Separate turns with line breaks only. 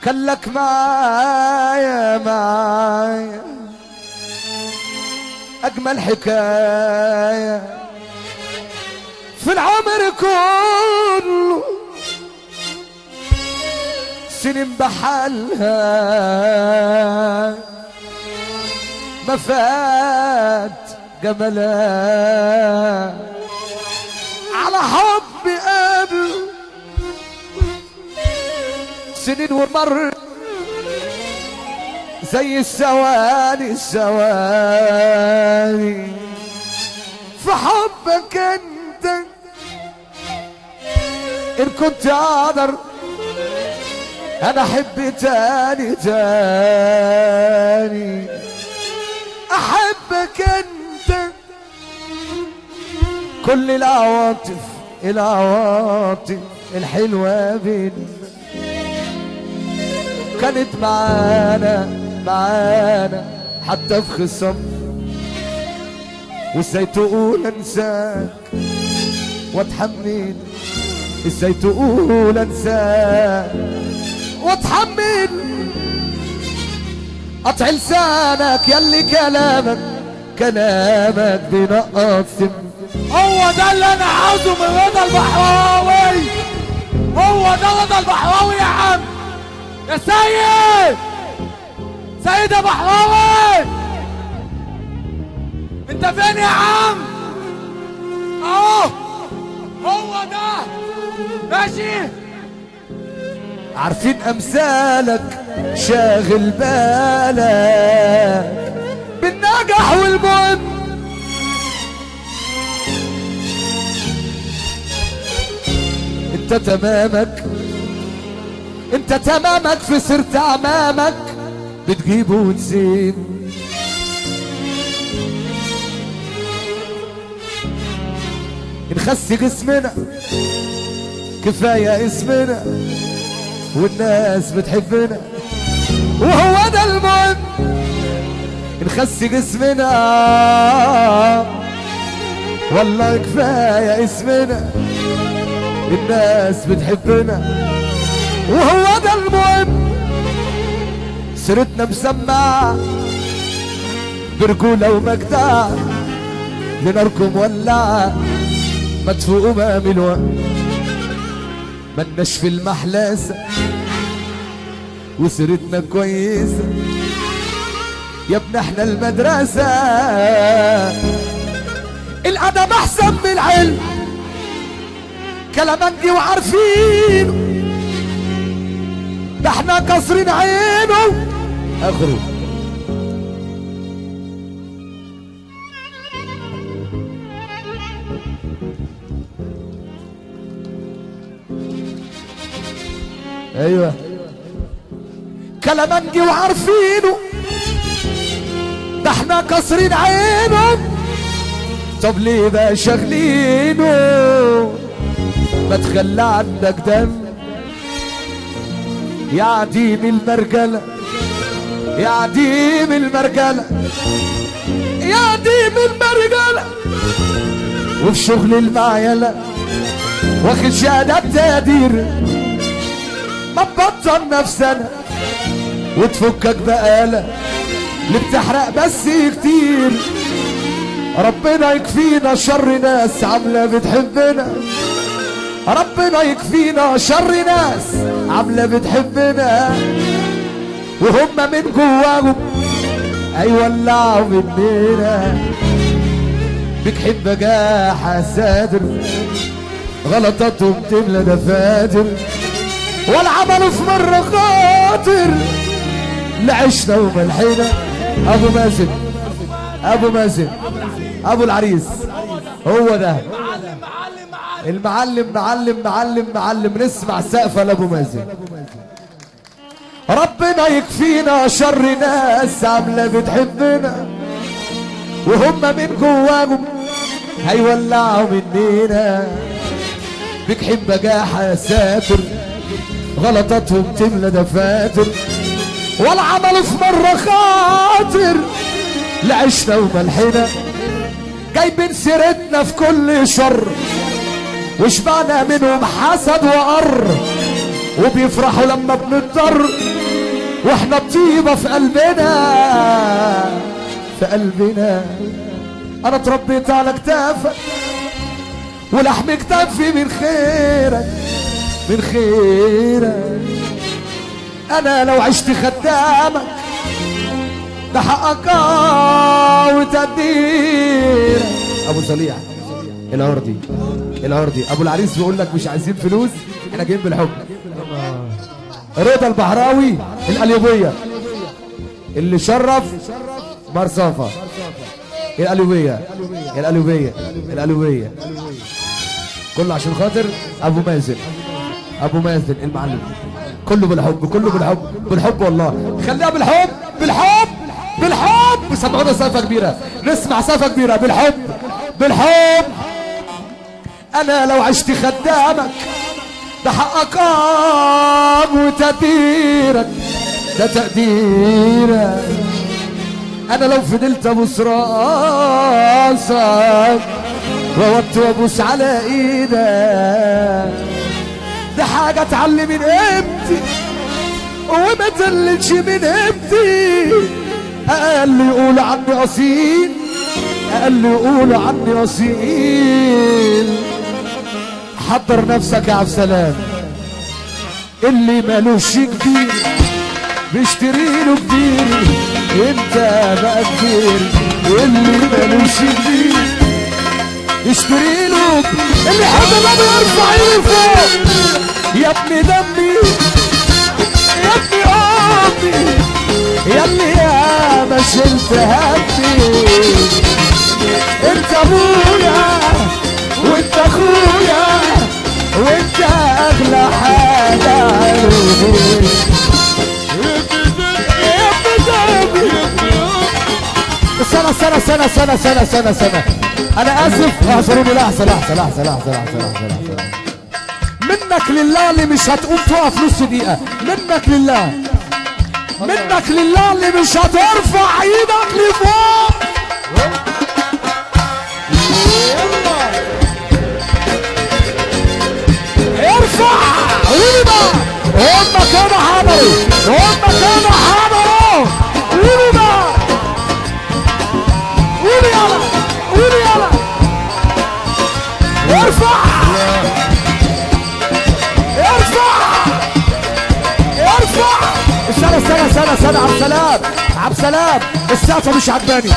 كان لك معايا أجمل حكاية في العمر كله، سنين بحالها ما فات جملها على حب قبل سنين ومر زي الثواني في حبك انت. ان كنت اقدر انا احب تاني احبك انت. كل العواطف الحلوة بينا كانت معانا حتى في خصام. وازاي تقول انساك واتحمل، ازاي تقول انساك واتحمل قطع لسانك يلي كلامك بينقط سم.
هو ده اللي انا عاوزه من رضا البحراوي، هو ده رضا البحراوي يا عم. يا سيد يا بحراوي، انت فين يا عم؟ اهو هو ده ماشي.
عارفين امثالك شاغل بالك بالنجاح والمهم، انت تمامك في سرت امامك بتجيبه وتسيب. نخسي جسمنا كفاية اسمنا والناس بتحبنا وهو ده المهم. نخسي جسمنا والله كفاية اسمنا الناس بتحبنا وهو ده المهم. سيرتنا مسمعة برجولة ومجدع لناركم ولعة مدفوق امام الوقت. ملناش في المحلاسة وسيرتنا كويسة يا ابن احنا المدرسة. الادب احسن من العلم كلامنجي وعارفينه، ده احنا كسرين عينه اخره. ايوه كلامنجي وعارفينه، ده احنا كسرين عينه. طب ليه بقى شاغلينه؟ ما تخلى عندك دم يا عديم المرجلة، يا عديم المرجلة، يا عديم المرجلة. وفي شغل المعيلة واخد شهادات تقدير، ما تبطل نفسنا وتفكك بقالة اللي بتحرق بس كتير. ربنا يكفينا شر ناس عاملة بتحبنا، ربنا يكفينا شر ناس عاملة بتحبنا وهم من جواهم هيولعوا مننا. بتحب بجاحة سادر غلطاتهم تملى دفاتر، ولا عملوا في مرة خاطر لعشنا وملحنا. ابو مازن ابو العريس هو ده المعلم. معلم نسمع سقفة لابو مازن. ربنا يكفينا شر ناس عاملة بتحبنا وهم من جواهم هيولعوا مننا. بتحب بجاحة يا ساتر غلطاتهم تملى دفاتر، ولا عملوا في مرة خاطر لعشنا وملحنا. جايبين سيرتنا في كل شر وشبعنا منهم حسد وقر. وبيفرحوا لما بنضطر، واحنا الطيبة في قلبنا في قلبنا. انا اتربيت على كتافك ولحم كتافي من خيرك من خيرك. انا لو عشت خدامك ده حقك وتقديرك. ابو صليح العرضي ابو العريس بيقول لك مش عايزين فلوس، احنا جايين بالحب. رضا البحراوي القليوبيه اللي شرف مرصافه. القليوبيه كله عشان خاطر ابو مازن المعلم. كله بالحب والله. خليها بالحب. سمعونا سقفه كبيره، نسمع سقفه كبيره. بالحب. انا لو عشت خدامك ده حقك وتقديرك ده تقديرك. انا لو فضلت ابوس راسك ووطت وابوس على ايدك ده حاجه اتعلم من قيمتي وما تقللش من قيمتي. اقل يقول عني اصيل. حضر نفسك يا عبد السلام، اللي مالوش كبير بيشتري له كتير. انت بقى كتير، واللي مالوش كبير يشتري له. اللي يحب النبي يرفع ايده فوق. يا ابني دمي يا ابني امي يا اللي يا ما شلت همي. انت ابويا وانت اخويا وانت اغلى حاجه عندي. سنة انا اسف اعذروني. لا احسن منك لله اللي مش هتقوم تقف نص دقيقة. منك لله اللي مش هترفع ايدك لفوق. ارفع ايدك. هم كانوا حضروا قولوا بقى. قولوا يلا ارفع. استنى عبد السلام. السقفة مش عجباني.